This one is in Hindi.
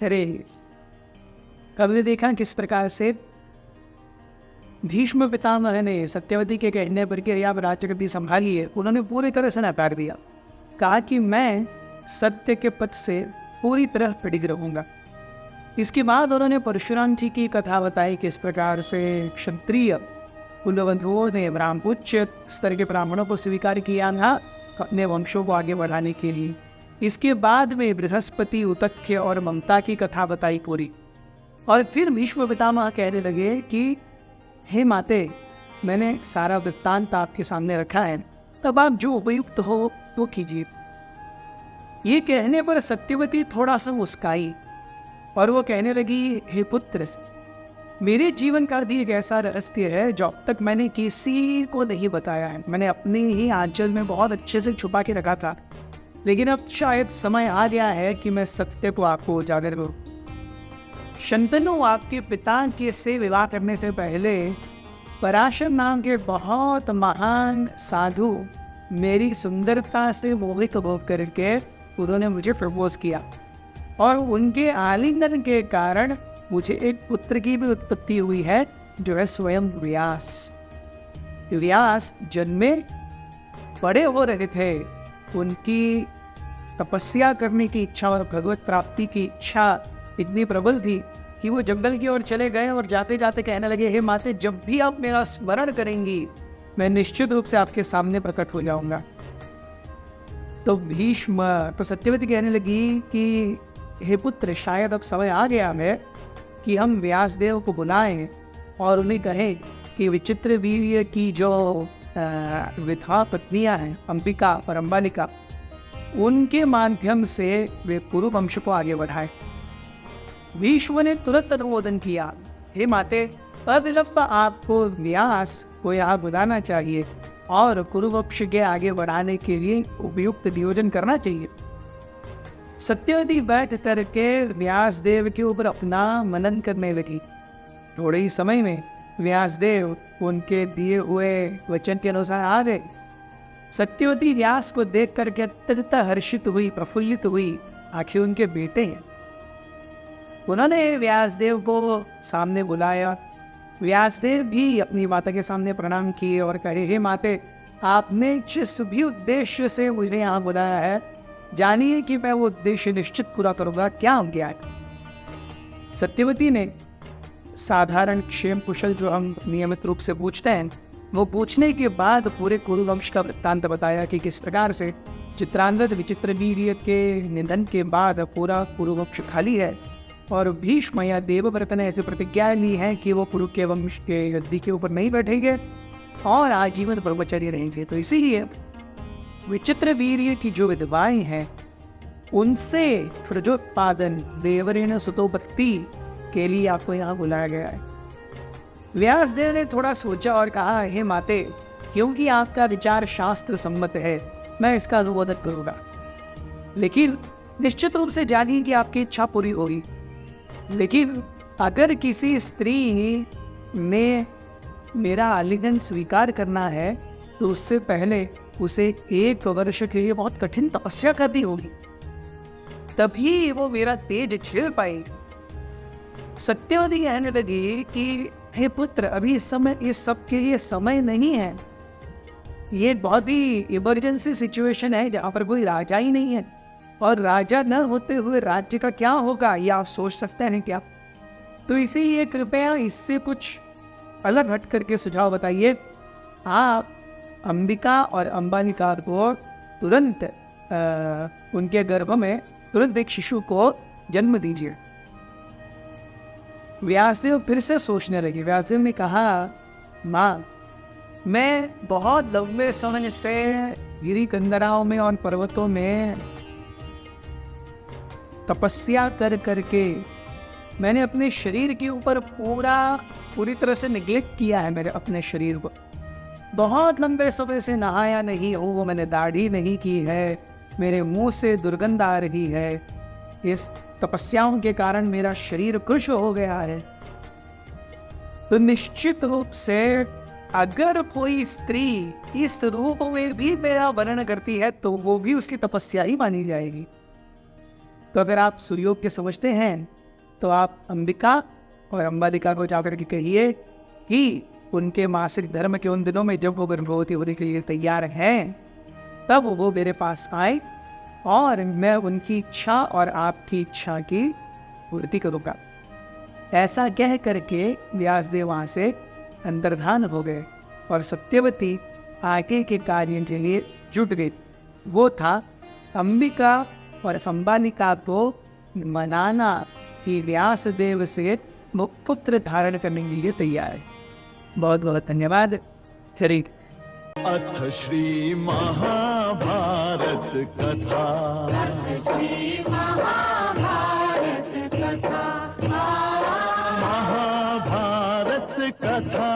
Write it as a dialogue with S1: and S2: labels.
S1: अरे, हमने देखा किस प्रकार से भीष्म पितामह ने सत्यवती के कहने पर कि आप राज्यगद्दी संभालिए, उन्होंने पूरी तरह से नकार दिया। कहा कि मैं सत्य के पथ से पूरी तरह पिडिग रहूँगा। इसके बाद उन्होंने परशुराम जी की कथा बताई, किस प्रकार से क्षत्रिय कुलवंधुओं ने उच्च स्तर के ब्राह्मणों को स्वीकार किया था अपने वंशों को आगे बढ़ाने के लिए। इसके बाद में बृहस्पति, उतथ्य और ममता की कथा बताई पूरी। और फिर भीष्म पितामह कहने लगे कि हे माते, मैंने सारा वृत्तांत आपके सामने रखा है, तब आप जो उपयुक्त हो वो कीजिए। ये कहने पर सत्यवती थोड़ा सा मुस्काई और वो कहने लगी, हे पुत्र, मेरे जीवन का भी एक ऐसा रहस्य है जो अब तक मैंने किसी को नहीं बताया है। मैंने अपने ही आंचल में बहुत अच्छे से छुपा के रखा था, लेकिन अब शायद समय आ गया है कि मैं सत्य को आपको उजागर करूं। शंतनु, आपके पिता के से विवाह करने से पहले पराशर नाम के बहुत महान साधु मेरी सुंदरता से मोहित होकर करके उन्होंने मुझे प्रपोज किया, और उनके आलिंगन के कारण मुझे एक पुत्र की भी उत्पत्ति हुई है, जो है स्वयं व्यास। व्यास जन्मे बड़े हो रहे थे, उनकी तपस्या करने की इच्छा और भगवत प्राप्ति की इच्छा इतनी प्रबल थी कि वो जंगल की ओर चले गए और जाते जाते कहने लगे, हे माते, जब भी आप मेरा स्मरण करेंगी मैं निश्चित रूप से आपके सामने प्रकट हो जाऊंगा। तो सत्यवती कहने लगी कि हे पुत्र, शायद अब समय आ गया है कि हम व्यासदेव को बुलाएं और उन्हें कहें कि विचित्र वीर्य की जो विधवा पत्नियां हैं, अंबिका और अंबालिका, उनके माध्यम से वे कुरु वंश को आगे बढ़ाएं। भीष्म ने तुरंत अनुमोदन किया, हे माते, अविलंब आपको व्यास को यहाँ बुलाना चाहिए और कुरु वंश के आगे बढ़ाने के लिए उपयुक्त नियोजन करना चाहिए। सत्यवती बैठ करके व्यासदेव के ऊपर अपना मनन करने लगी। थोड़े ही समय में व्यासदेव उनके दिए हुए वचन के अनुसार आ गए। सत्यवती व्यास को देख करके अत्यंत हर्षित हुई, प्रफुल्लित हुई। आखिर उनके बेटे हैं। उन्होंने व्यासदेव को सामने बुलाया। व्यासदेव भी अपनी माता के सामने प्रणाम किए और कहे, हे माते, आपने जिस भी उद्देश्य से मुझे यहाँ बुलाया है, जानिए कि मैं वो उद्देश्य निश्चित पूरा करूँगा। क्या हो गया है? सत्यवती ने साधारण क्षेम कुशल जो हम नियमित रूप से पूछते हैं, वो पूछने के बाद पूरे कुरुवंश का वृत्तांत बताया कि किस प्रकार से चित्रांगद विचित्रवीर्य के निधन के बाद पूरा कुरुवंश खाली है और भीष्म या देवव्रत ने ऐसी प्रतिज्ञा ली है कि वो कुरु के वंश के गद्दी के ऊपर नहीं बैठेंगे और आजीवन ब्रह्मचर्य रहेंगे। तो इसीलिए विचित्रवीर्य की जो विधवाएं हैं, उनसे प्रजोत्पादन, देवरेण सुतोपत्ति के लिए आपको यहाँ बुलाया गया है। व्यासदेव ने थोड़ा सोचा और कहा, हे माते, क्योंकि आपका विचार शास्त्र सम्मत है, मैं इसका अनुमोदन करूँगा, लेकिन निश्चित रूप से जानिए कि आपकी इच्छा पूरी होगी। लेकिन अगर किसी स्त्री ने मेरा आलिंगन स्वीकार करना है तो उससे पहले उसे 1 वर्ष के लिए बहुत कठिन तपस्या करनी होगी, तभी वो मेरा तेज झेल पाएगी। सत्यवती कहने लगी कि हे पुत्र, अभी इस समय इस सब के लिए समय नहीं है। ये बहुत ही इमरजेंसी सिचुएशन है जहाँ पर कोई राजा ही नहीं है, और राजा न होते हुए राज्य का क्या होगा ये आप सोच सकते हैं क्या? तो इसीलिए कृपया इससे कुछ अलग हट करके सुझाव बताइए। आप अंबिका और अंबालिका को तुरंत उनके गर्भ में तुरंत एक शिशु को जन्म दीजिए। व्यासदेव फिर से सोचने लगे। व्यासदेव ने कहा, माँ, मैं बहुत लंबे समय से गिरी कंदराओं में और पर्वतों में तपस्या कर करके मैंने अपने शरीर के ऊपर पूरी तरह से निग्लेक्ट किया है। मेरे अपने शरीर को बहुत लंबे समय से नहाया नहीं हूँ, मैंने दाढ़ी नहीं की है, मेरे मुंह से दुर्गंध आ रही है। इस तपस्याओं के कारण मेरा शरीर कृश हो गया है। तो निश्चित रूप से अगर कोई स्त्री इस रूप में भी मेरा वर्णन करती है तो वो भी उसकी तपस्या ही मानी जाएगी। तो अगर आप सूर्योग के समझते हैं तो आप अंबिका और अम्बालिका को जाकर के कहिए कि उनके मासिक धर्म के उन दिनों में जब वो गर्भवती होने के लिए तैयार हैं, तब वो मेरे पास आए और मैं उनकी इच्छा और आपकी इच्छा की पूर्ति करूँगा। ऐसा कह करके व्यासदेव वहाँ से अंतर्धान हो गए और सत्यवती आगे के कार्य के लिए जुट गई। वो था अंबिका और अम्बालिका को मनाना कि व्यासदेव से पुत्र धारण करने के लिए तैयार है। बहुत बहुत धन्यवाद। हरि।
S2: अथ श्री महाभारत कथा। महाभारत कथा।